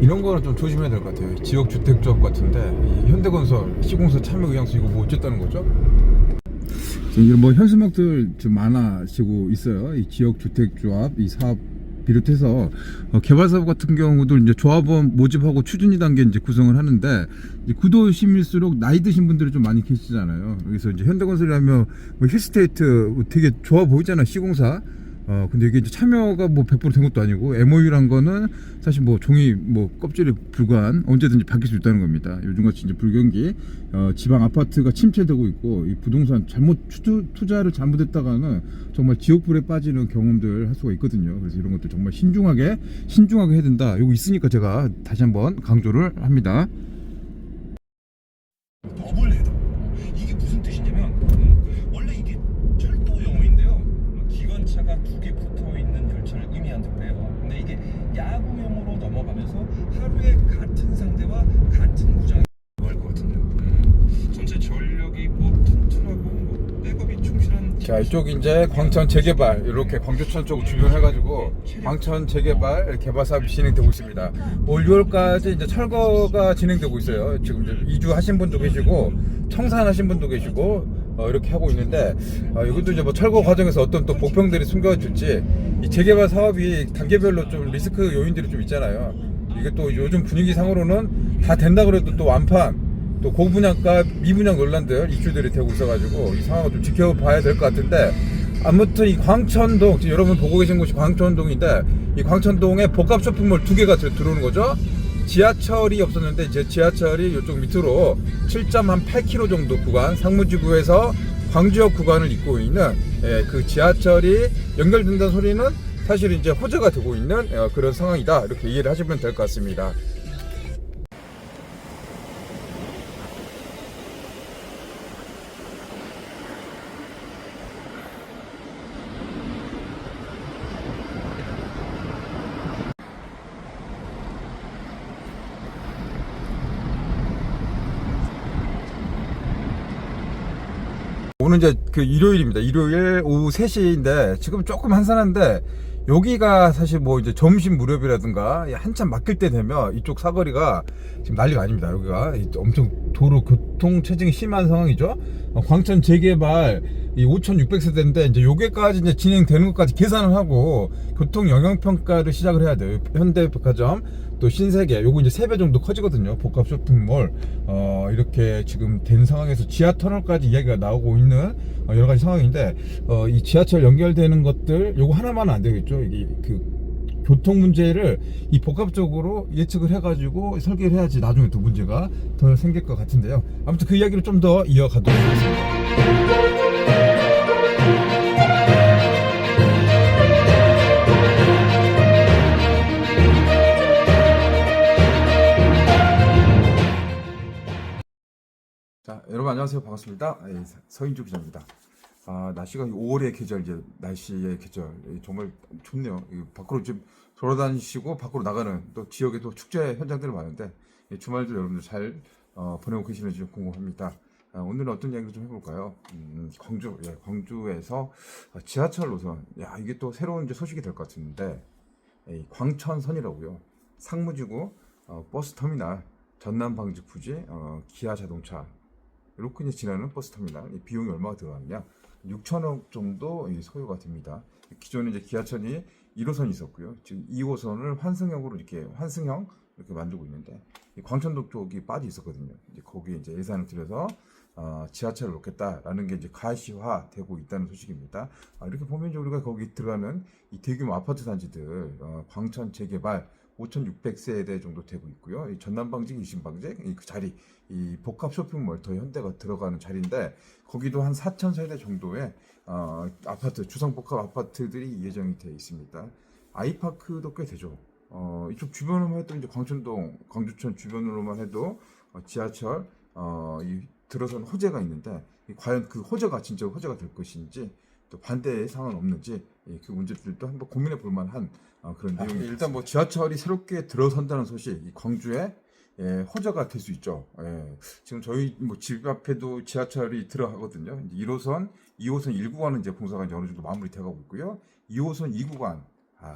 이런 거는 좀 조심해야 될 것 같아요. 지역 주택조합 같은데 이 현대건설 시공사 참여 의향서 이거 뭐 어쨌다는 거죠? 이런 뭐 현수막들 좀 많아지고 있어요. 이 지역 주택조합 이 사업 비롯해서 개발 사업 같은 경우도 이제 조합원 모집하고 추진위 단계 이제 구성을 하는데, 이제 구도심일수록 나이 드신 분들이 좀 많이 계시잖아요. 그래서 이제 현대건설이라면 뭐 힐스테이트 되게 좋아 보이잖아, 시공사. 근데 이게 이제 참여가 뭐 100%된 것도 아니고, MOU란 거는 사실 뭐 종이 뭐 껍질에 불과한 언제든지 바뀔 수 있다는 겁니다. 요즘같이 이제 불경기, 지방 아파트가 침체되고 있고, 이 부동산 잘못 투자를 잘못했다가는 정말 지옥불에 빠지는 경험들 할 수가 있거든요. 그래서 이런 것들 정말 신중하게 해야 된다. 요거 있으니까 제가 다시 한번 강조를 합니다. 더블 헤더. 이게 무슨 뜻이냐면 원래 이게 철도 용어인데요. 기관차가 두 개 붙어 있는 열차를 의미한다고요. 근데 이게 야구용어로 넘어가면서 하루에 같은 상대와 같은 구장이 할것 같은데요. 전체 전력이 뭐 튼튼하고 뭐 백업이 충실한. 자, 이쪽 이제 광천 재개발, 이렇게 광주천 쪽 주변 해가지고 광천 재개발 개발 사업이 진행되고 있습니다. 올 6월까지 이제 철거가 진행되고 있어요. 지금 이제 이주 하신 분도 계시고 청산하신 분도 계시고 이렇게 하고 있는데, 이것도 이제 뭐 철거 과정에서 어떤 또 보평들이 숨겨질지, 이 재개발 사업이 단계별로 좀 리스크 요인들이 좀 있잖아요. 이게 또 요즘 분위기 상으로는 다 된다 그래도 또 완판, 또 고분양가 미분양 논란들 이슈들이 되고 있어가지고 이 상황을 좀 지켜봐야 될 것 같은데, 아무튼 이 광천동, 지금 여러분 보고 계신 곳이 광천동인데, 이 광천동에 복합 쇼핑몰 2개가 들어오는 거죠. 지하철이 없었는데 이제 지하철이 이쪽 밑으로 7.8km 정도 구간, 상무지구에서 광주역 구간을 잇고 있는 그 지하철이 연결된다는 소리는 사실 이제 호재가 되고 있는 그런 상황이다, 이렇게 이해를 하시면 될 것 같습니다. 오늘 이제 그 일요일입니다. 일요일 오후 3시인데 지금 조금 한산한데, 여기가 사실 뭐 이제 점심 무렵이라든가 한참 막힐 때 되면 이쪽 사거리가 지금 난리가 아닙니다. 여기가 엄청 도로 교통 체증이 심한 상황이죠. 광천 재개발 이 5,600세대인데 이제 여기까지 이제 진행되는 것까지 계산을 하고 교통 영향 평가를 시작을 해야 돼요. 현대백화점 또 신세계 요거 이제 3배 정도 커지거든요. 복합 쇼핑몰 이렇게 지금 된 상황에서 지하 터널까지 이야기가 나오고 있는 여러 가지 상황인데, 이 지하철 연결되는 것들 요거 하나만은 안 되겠죠. 이게 그 교통 문제를 이 복합적으로 예측을 해가지고 설계를 해야지 나중에 또 문제가 더 생길 것 같은데요. 아무튼 그 이야기를 좀 더 이어가도록 하겠습니다. 자, 여러분 안녕하세요. 반갑습니다. 서인주 기자입니다. 날씨가 5월의 계절, 이제 날씨의 계절 정말 좋네요. 밖으로 좀 돌아다니시고 밖으로 나가는 또 지역에 또 축제 현장들이 많은데, 주말들 여러분들 잘 보내고 계시는지 궁금합니다. 오늘은 어떤 이야기를 좀 해볼까요? 광주에서 지하철 노선, 이게 또 새로운 이제 소식이 될 것 같은데, 광천선이라고요. 상무지구 버스 터미널 전남 방직 부지 기아 자동차 이렇게 이제 지나는 버스 터미널, 이 비용이 얼마가 들어가느냐? 6천억 정도 소요가 됩니다. 기존에 이제 기아천이 1호선이 있었고요. 지금 2호선을 환승형으로 환승형 이렇게 만들고 있는데, 이 광천동 쪽이 빠져 있었거든요. 이제 거기에 이제 예산을 들여서 지하철을 놓겠다라는 게 이제 가시화되고 있다는 소식입니다. 이렇게 보면 우리가 거기 들어가는 이 대규모 아파트 단지들, 광천 재개발 5,600세대 정도 되고 있고요. 이 전남방직, 이신방직, 그 자리, 이 복합 쇼핑몰 더 현대가 들어가는 자리인데, 거기도 한 4,000세대 정도의 아파트, 주상복합 아파트들이 예정이 되어 있습니다. 아이파크도 꽤 되죠. 이쪽 주변으로만 해도 이제 광천동, 광주천 주변으로만 해도 지하철 들어선 호재가 있는데, 과연 그 호재가 진짜 호재가 될 것인지, 또 반대의 상황은 없는지, 그 문제들도 한번 고민해 볼 만한 그런 내용이. 일단 뭐 지하철이 새롭게 들어선다는 소식, 이 광주에 호재가 될 수 있죠. 지금 저희 뭐 집 앞에도 지하철이 들어가거든요. 이제 1호선, 2호선 1구간은 이제 공사가 이제 어느 정도 마무리돼 가고 있고요. 2호선 2구간.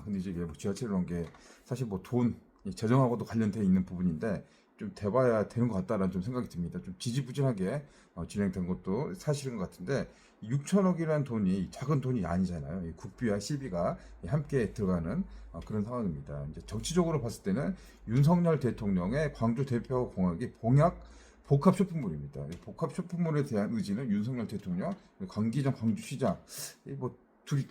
근데 이제 뭐 지하철 이런 게 사실 뭐 돈 이 재정하고도 관련돼 있는 부분인데 좀 돼봐야 되는 것 같다라는 좀 생각이 듭니다. 좀 지지부진하게 진행된 것도 사실인 것 같은데 6천억이라는 돈이 작은 돈이 아니잖아요. 이 국비와 시비가 함께 들어가는 그런 상황입니다. 이제 정치적으로 봤을 때는 윤석열 대통령의 광주 대표공항이 복합 쇼핑몰입니다. 이 복합 쇼핑몰에 대한 의지는 윤석열 대통령, 강기정 광주시장 뭐 둘이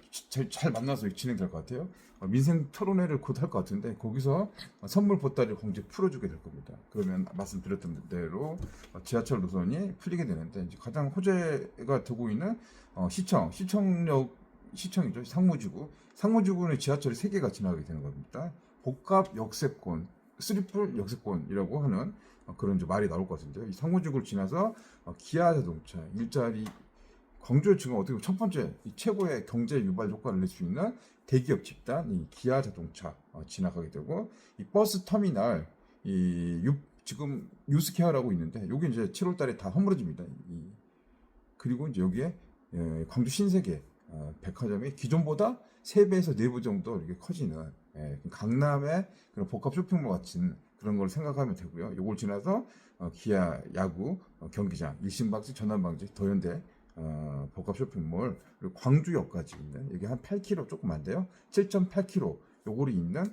잘 만나서 진행될 것 같아요. 민생 토론회를 곧 할 것 같은데 거기서 선물 보따리 공제 풀어주게 될 겁니다. 그러면 말씀드렸던 대로 지하철 노선이 풀리게 되는데 이제 가장 호재가 되고 있는 시청이죠. 상무지구는 지하철이 3개가 지나가게 되는 겁니다. 복합 역세권, 쓰리풀 역세권이라고 하는 그런 이제 말이 나올 것 같은데요. 이 상무지구를 지나서 기아자동차 일자리 광주에 지금 어떻게 보면 첫 번째 최고의 경제 유발 효과를 낼 수 있는 대기업 집단 이 기아자동차 지나가게 되고 이 버스 터미널 지금 유스케어라고 있는데 여기 이제 7월달에 다 허물어집니다. 그리고 이제 여기에 광주 신세계 백화점이 기존보다 3배에서 4배 정도 이렇게 커지는 강남의 그런 복합 쇼핑몰 같은 그런 걸 생각하면 되고요. 이걸 지나서 기아 야구 경기장, 일신방지, 전남방지, 더현대 복합 쇼핑몰 그리고 광주역까지 있는 여기 한 8km 조금 안 돼요. 7.8km 요거리 있는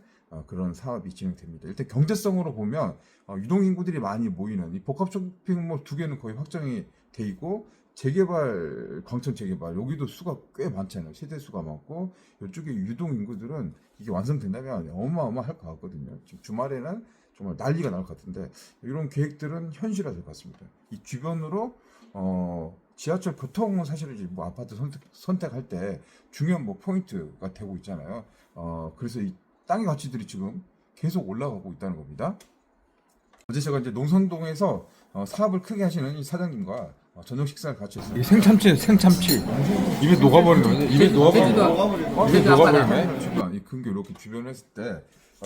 그런 사업이 진행됩니다. 일단 경제성으로 보면 유동 인구들이 많이 모이는 이 복합 쇼핑몰 2개는 거의 확정이 돼 있고 광천 재개발 여기도 수가 꽤 많잖아요. 세대 수가 많고 이쪽에 유동 인구들은 이게 완성된다면 어마어마할 것 같거든요. 지금 주말에는 정말 난리가 날 것 같은데 이런 계획들은 현실화될 것 같습니다. 이 주변으로 지하철 교통은 사실은 이제 뭐 아파트 선택할 때 중요한 뭐 포인트가 되고 있잖아요. 그래서 이 땅의 가치들이 지금 계속 올라가고 있다는 겁니다. 어제 제가 이제 농선동에서 사업을 크게 하시는 이 사장님과 저녁 식사를 같이 했어요. 생참치 입에 녹아버리네. 입에 녹아버리네. 이 근교 이렇게 주변을 했을 때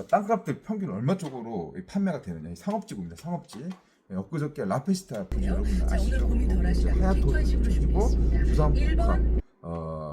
땅값들 평균 얼마 쪽으로 판매가 되느냐. 이 상업지구입니다. 상업지. 엊그저께 라페스타 분이 여러분 아시죠? 하얏트 주고 주상복합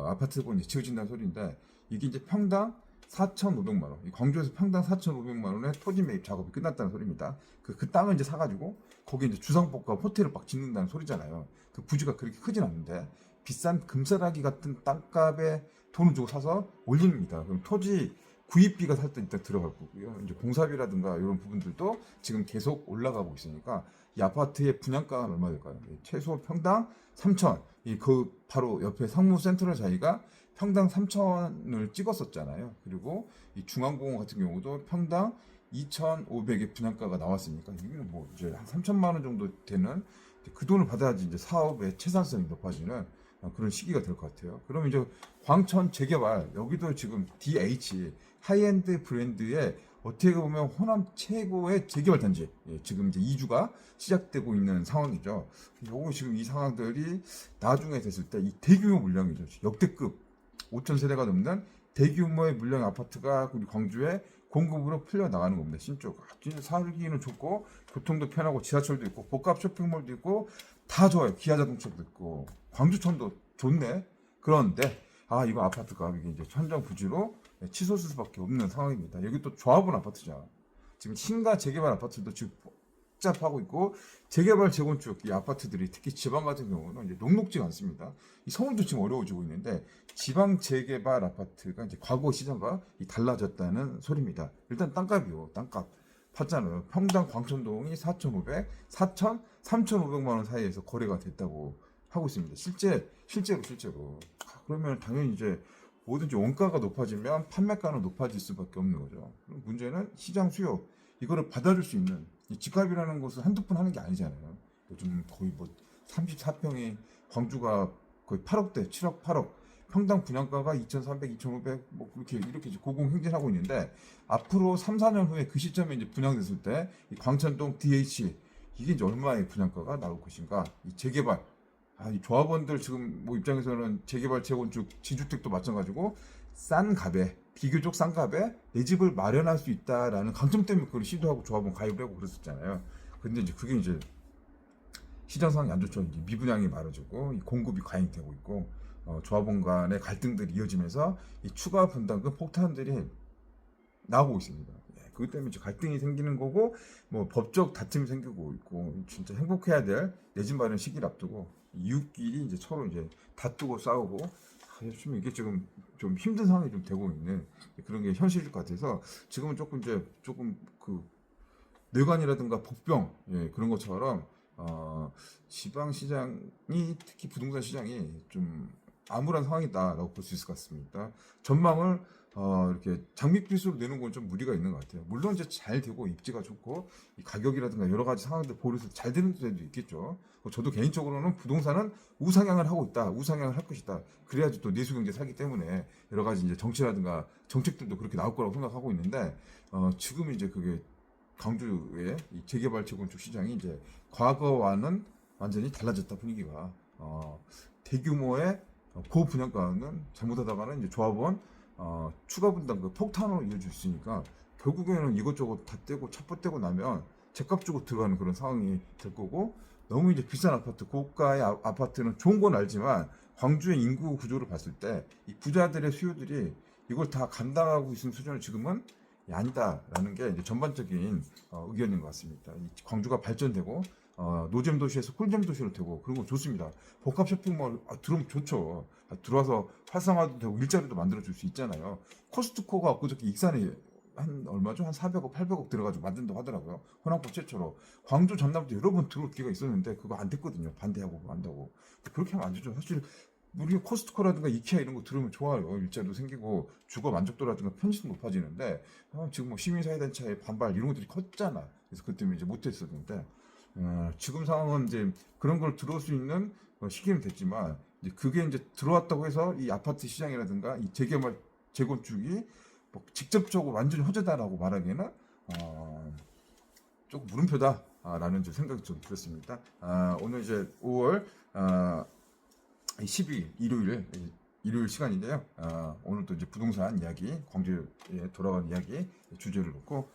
아파트 본 지어진다는 소리인데 이게 이제 평당 4,500만 원. 광주에서 평당 4,500만 원의 토지 매입 작업이 끝났다는 소리입니다. 그 땅을 이제 사가지고 거기 이제 주상복합 호텔을 막 짓는다는 소리잖아요. 그 부지가 그렇게 크진 않는데 비싼 금싸라기 같은 땅값에 돈을 주고 사서 올립니다. 그럼 토지 구입비가 살 때 일단 들어갈 거고요. 이제 공사비라든가 이런 부분들도 지금 계속 올라가고 있으니까 이 아파트의 분양가가 얼마 될까요? 최소 평당 3천. 그 바로 옆에 상무센트럴 자리가 평당 3천을 찍었었잖아요. 그리고 이 중앙공원 같은 경우도 평당 2,500의 분양가가 나왔으니까 이거는 뭐 이제 한 3천만 원 정도 되는 그 돈을 받아야지 이제 사업의 채산성이 높아지는 그런 시기가 될 것 같아요. 그러면 이제 광천 재개발 여기도 지금 DH 하이엔드 브랜드의 어떻게 보면 호남 최고의 재개발 단지 지금 이제 2주가 시작되고 있는 상황이죠. 요거 지금 이 상황들이 나중에 됐을 때 이 대규모 물량이죠. 역대급 5,000세대가 넘는 대규모의 물량 아파트가 우리 광주에 공급으로 풀려 나가는 겁니다. 신쪽 진짜 살기는 좋고 교통도 편하고 지하철도 있고 복합 쇼핑몰도 있고 다 좋아요. 기아자동차도 있고 광주촌도 좋네. 그런데 이거 아파트가 이게 이제 천정부지로 치솟을 수밖에 없는 상황입니다. 여기 또 조합원 아파트죠. 지금 신가 재개발 아파트도 지금 복잡하고 있고 재개발 재건축 이 아파트들이 특히 지방 같은 경우는 이제 녹록지가 않습니다. 이 서울도 지금 어려워지고 있는데 지방 재개발 아파트가 이제 과거 시장과 달라졌다는 소리입니다. 일단 땅값이요. 땅값 봤잖아요. 평당 광천동이 4,500, 4,000, 3,500만 원 사이에서 거래가 됐다고 하고 있습니다. 실제로. 그러면 당연히 이제 뭐든지 원가가 높아지면 판매가는 높아질 수밖에 없는 거죠. 문제는 시장 수요. 이거를 받아줄 수 있는 이 집값이라는 것은 한두 푼 하는 게 아니잖아요. 요즘 거의 뭐 34평이 광주가 거의 8억대, 7억, 8억. 평당 분양가가 2,300, 2,500 뭐 이렇게 고공행진하고 있는데 앞으로 3, 4년 후에 그 시점에 이제 분양됐을 때 이 광천동 DH 이게 이제 얼마의 분양가가 나올 것인가? 이 재개발 이 조합원들 지금 뭐 입장에서는 재개발 재건축 지주택도 마찬가지고 비교적 싼 값에 내 집을 마련할 수 있다라는 강점 때문에 그걸 시도하고 조합원 가입을 하고 그랬었잖아요. 근데 이제 그게 이제 시장 상황이 안 좋죠. 이제 미분양이 많아지고 이 공급이 과잉되고 있고 조합원 간의 갈등들이 이어지면서 이 추가 분담금 폭탄들이 나오고 있습니다. 그것 때문에 이제 갈등이 생기는 거고 뭐 법적 다툼이 생기고 있고 진짜 행복해야 될 내 집 마련 시기를 앞두고 이웃끼리 이제 서로 이제 다투고 싸우고 좀 이게 지금 좀 힘든 상황이 좀 되고 있는 그런 게 현실일 것 같아서 지금은 조금 그 뇌관이라든가 복병 그런 것처럼 지방 시장이 특히 부동산 시장이 좀 암울한 상황이다라고 볼 수 있을 것 같습니다. 전망을 이렇게 장밋빛으로 내는 건 좀 무리가 있는 것 같아요. 물론 이제 잘 되고 입지가 좋고 이 가격이라든가 여러 가지 상황들 보려서 잘 되는 데도 있겠죠. 저도 개인적으로는 부동산은 우상향을 하고 있다, 우상향을 할 것이다. 그래야지 또 내수경제 살기 때문에 여러 가지 이제 정치라든가 정책들도 그렇게 나올 거라고 생각하고 있는데 지금 이제 그게 광주의 이 재개발 재건축 시장이 이제 과거와는 완전히 달라졌다 분위기가 대규모의 고분양가는 잘못하다가는 이제 조합원 추가 분담 그 폭탄으로 이어질 수 있으니까 결국에는 이것저것 다 떼고 찹부 떼고 나면 제값 주고 들어가는 그런 상황이 될 거고 너무 이제 비싼 아파트 고가의 아파트는 좋은 건 알지만 광주의 인구 구조를 봤을 때 이 부자들의 수요들이 이걸 다 감당하고 있는 수준을 지금은 아니다라는 게 이제 전반적인 의견인 것 같습니다. 이 광주가 발전되고 노잼 도시에서 꿀잼 도시로 되고 그런 거 좋습니다. 복합 쇼핑몰 들어오면 좋죠. 들어와서 활성화도 되고 일자리도 만들어줄 수 있잖아요. 코스트코가 엊그저께 익산에 한 얼마죠? 한 400억, 800억 들어가지고 만든다고 하더라고요. 호남권 최초로. 광주, 전남도 여러 번 들어올 기회가 있었는데 그거 안 됐거든요. 반대하고 한다고. 그렇게 하면 안 되죠. 사실 우리 코스트코라든가 이케아 이런 거 들으면 좋아요. 일자리도 생기고 주거 만족도라든가 편의성도 높아지는데 지금 뭐 시민사회단체의 반발 이런 것들이 컸잖아. 그래서 그것 때문에 이제 못했었는데 지금 상황은 이제 그런 걸 들어올 수 있는 시기는 됐지만 이제 그게 이제 들어왔다고 해서 이 아파트 시장이라든가 이 재개발 재건축이 뭐 직접적으로 완전히 호재다라고 말하기에는 조금 물음표다라는 생각이 좀 들었습니다. 오늘 이제 5월 12일 일요일 시간인데요. 오늘 또 이제 부동산 이야기, 광주에 돌아간 이야기 주제를 놓고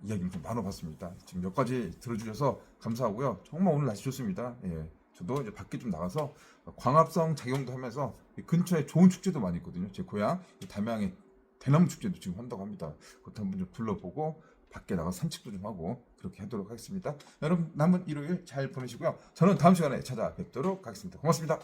이야기를 좀 나눠봤습니다. 지금 몇 가지 들어주셔서 감사하고요. 정말 오늘 날씨 좋습니다. 예, 저도 이제 밖에 좀 나가서 광합성 작용도 하면서 근처에 좋은 축제도 많이 있거든요. 제 고향 담양의 대나무 축제도 지금 한다고 합니다. 그것도 한번 좀 둘러보고 밖에 나가서 산책도 좀 하고 그렇게 하도록 하겠습니다. 여러분 남은 일요일 잘 보내시고요. 저는 다음 시간에 찾아뵙도록 하겠습니다. 고맙습니다.